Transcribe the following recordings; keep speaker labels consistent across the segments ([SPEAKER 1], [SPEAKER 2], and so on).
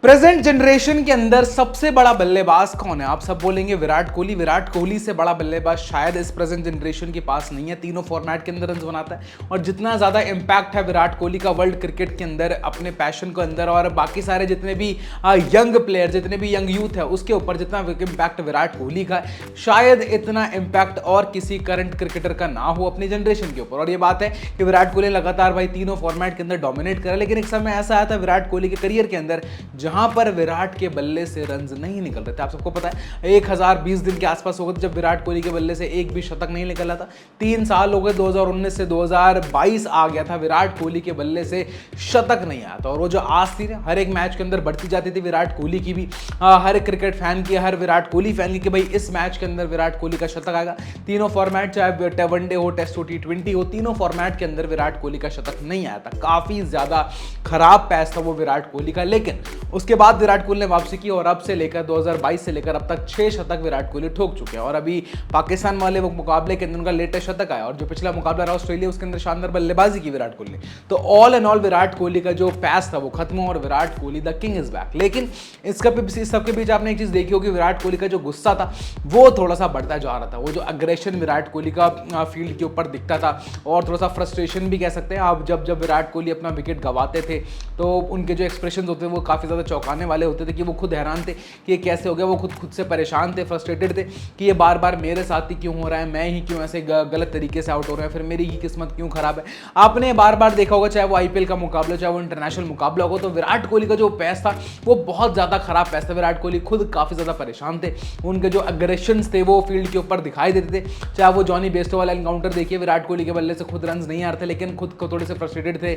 [SPEAKER 1] Present generation के अंदर सबसे बड़ा बल्लेबाज कौन है? आप सब बोलेंगे विराट कोहली। विराट कोहली से बड़ा बल्लेबाज शायद इस प्रेजेंट जनरेशन के पास नहीं है। तीनों फॉर्मेट के अंदर रन बनाता है और जितना ज्यादा इंपैक्ट है विराट कोहली का वर्ल्ड क्रिकेट के अंदर अपने पैशन को अंदर और बाकी सारे जितने भी यंग प्लेयर, जितने भी यंग यूथ है उसके ऊपर जितना इंपैक्ट विराट कोहली का है, शायद इतना इंपैक्ट और किसी करंट क्रिकेटर का ना हो अपनी जनरेशन के ऊपर। और ये बात है कि विराट कोहली लगातार भाई तीनों फॉर्मेट के अंदर डोमिनेट करा, लेकिन एक समय ऐसा आया था विराट कोहली के करियर के अंदर जहां पर विराट के बल्ले से रन्स नहीं निकल रहे थे। आप सबको पता है 1020 दिन के आसपास हो गए जब विराट कोहली के बल्ले से एक भी शतक नहीं निकला था। 3 साल हो गए, 2019 से 2022 आ गया था, विराट कोहली के बल्ले से शतक नहीं आया था। और वो जो आस थी ना हर एक मैच के अंदर बढ़ती जाती थी विराट कोहली की भी, हर एक क्रिकेट फैन की, हर विराट कोहली फैन की भाई इस मैच के अंदर विराट कोहली का शतक आएगा। तीनों फॉर्मेट चाहे वनडे हो, टेस्ट हो, T20 हो, तीनों फॉर्मेट के अंदर विराट कोहली का शतक नहीं आया था। काफी ज्यादा खराब पैस था वो विराट कोहली का, लेकिन उसके बाद विराट कोहली ने वापसी की और अब से लेकर 2022 से लेकर अब तक 6 शतक विराट कोहली ठोक चुके हैं। और अभी पाकिस्तान वाले वो मुकाबले के अंदर उनका लेटेस्ट शतक आया और जो पिछला मुकाबला रहा ऑस्ट्रेलिया उसके अंदर शानदार बल्लेबाजी की विराट कोहली ने। तो all and all Virat Kohli का जो पैस था वो खत्म हुआ और Virat Kohli the king is back. लेकिन इस सबके बीच आपने एक चीज देखी होगी, विराट कोहली का जो गुस्सा था वो थोड़ा सा बढ़ता जा रहा था। वो जो अग्रेशन विराट कोहली का फील्ड के ऊपर दिखता था और थोड़ा सा फ्रस्ट्रेशन भी कह सकते हैं आप। जब विराट कोहली अपना विकेट गंवाते थे तो उनके जो एक्सप्रेशन होते थे वो काफी ज्यादा चौंकाने वाले होते थे कि वो खुद हैरान थे कि ये कैसे हो गया। वो खुद से परेशान थे, फ्रस्ट्रेटेड थे कि ये बार बार मेरे साथ ही क्यों हो रहा है, मैं ही क्यों ऐसे गलत तरीके से आउट हो रहा है, फिर मेरी ही किस्मत क्यों खराब है। आपने बार बार देखा होगा, चाहे वो आईपीएल का मुकाबला चाहे वो इंटरनेशनल मुकाबला होगा, तो विराट कोहली का जो पैस था वो बहुत ज्यादा खराब पैस था। विराट कोहली खुद काफी ज्यादा परेशान थे, उनके जो अग्रेशन थे वो फील्ड के ऊपर दिखाई देते थे। चाहे वो जॉनी बेस्टो वाला एनकाउंटर देखिए, विराट कोहली के बल्ले से खुद रन नहीं आ रहे थे लेकिन खुद को थोड़े से फ्रस्ट्रेटेड थे,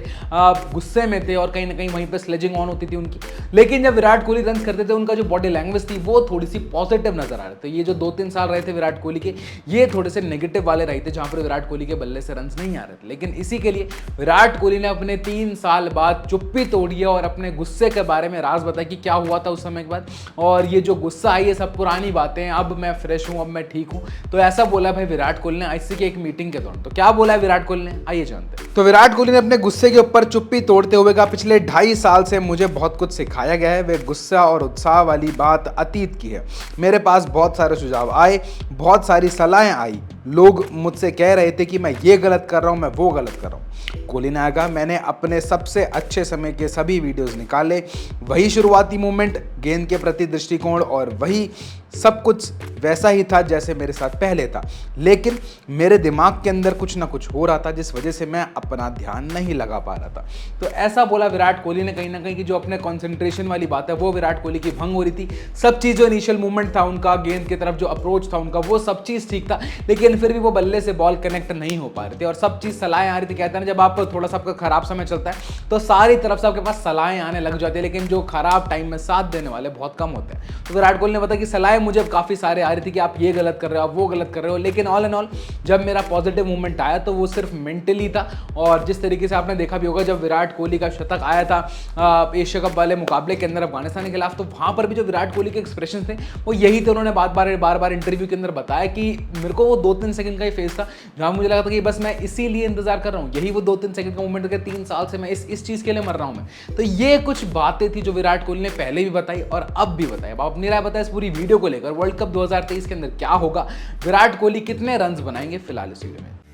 [SPEAKER 1] गुस्से में थे और कहीं ना कहीं वहीं पर स्लेजिंग ऑन होती थी उनकी। लेकिन जब विराट कोहली रन करते थे उनका जो बॉडी लैंग्वेज थी वो थोड़ी सी पॉजिटिव नजर आ रहे थे। ये जो 2-3 साल रहे थे विराट कोहली के, ये थोड़े से नेगेटिव वाले रहे थे जहां पर विराट कोहली के बल्ले से रन नहीं आ रहे थे। लेकिन इसी के लिए विराट कोहली ने अपने 3 साल बाद चुप्पी तोड़ी है और अपने गुस्से के बारे में राज बताया कि क्या हुआ था उस समय के बाद। और ये जो गुस्सा है ये सब पुरानी बातें, अब मैं फ्रेश हूं, अब मैं ठीक हूं। तो ऐसा बोला भाई विराट कोहली ने आईसीसी की एक मीटिंग के दौरान। तो क्या बोला है विराट कोहली ने, आइए जानते हैं। तो विराट कोहली ने अपने गुस्से के ऊपर चुप्पी तोड़ते हुए कहा, पिछले 2.5 साल से मुझे बहुत कुछ सिखाया गया है। वे गुस्सा और उत्साह वाली बात अतीत की है। मेरे पास बहुत सारे सुझाव आए, बहुत सारी सलाहें आई, लोग मुझसे कह रहे थे कि मैं ये गलत कर रहा हूं, मैं वो गलत कर रहा हूं। कोहली ने कहा, मैंने अपने सबसे अच्छे समय के सभी वीडियोस निकाले, वही शुरुआती मूवमेंट, गेंद के प्रति दृष्टिकोण और वही सब कुछ वैसा ही था जैसे मेरे साथ पहले था, लेकिन मेरे दिमाग के अंदर कुछ ना कुछ हो रहा था जिस वजह से मैं अपना ध्यान नहीं लगा पा रहा था। तो ऐसा बोला विराट कोहली ने कहीं ना कहीं कि जो अपने कंसंट्रेशन वाली बात है वो विराट कोहली की भंग हो रही थी। सब चीज जो इनिशियल मूवमेंट था उनका, गेंद की तरफ जो अप्रोच था उनका, वो सब चीज ठीक था, लेकिन फिर भी वो बल्ले से बॉल कनेक्ट नहीं हो पा रहे थे और सब चीज सलाहें आ रही थी। कहते हैं ना जब आप थोड़ा सा आपका खराब समय चलता है तो सारी तरफ से आपके पास सलाहें आने लग जाती है, लेकिन जो खराब टाइम में साथ देने वाले बहुत कम होते हैं। तो विराट कोहली ने बताया कि सलाहें मुझे काफी सारे आ रही थी कि आप ये गलत कर रहे हो, आप वो गलत कर रहे हो, लेकिन ऑल एंड ऑल जब मेरा पॉजिटिव मूवमेंट आया तो वो सिर्फ मेंटली था। और जिस तरीके से आपने देखा भी होगा जब विराट कोहली का शतक आया था एशिया कप वाले मुकाबले के अंदर अफगानिस्तान के खिलाफ, तो वहां पर भी जो विराट कोहली के एक्सप्रेशन थे वो यही थे। उन्होंने बार बार इंटरव्यू के अंदर बताया कि मेरे को वो 2-3 सेकंड का ही फेस था जहां मुझे लगा था कि बस मैं इसीलिए इंतजार कर रहा हूं, यही वो 2-3 सेकंड का मूवमेंट था, 3 साल से मैं इस चीज के लिए मर रहा हूं मैं। तो ये कुछ बातें थी जो विराट कोहली ने पहले भी बताई और अब भी बताई। अब अपनी राय बताया इस पूरी वीडियो को लेकर, वर्ल्ड कप 2023 के अंदर क्या होगा, विराट कोहली कितने रन्स बनाएंगे, फिलहाल इस वीडियो में।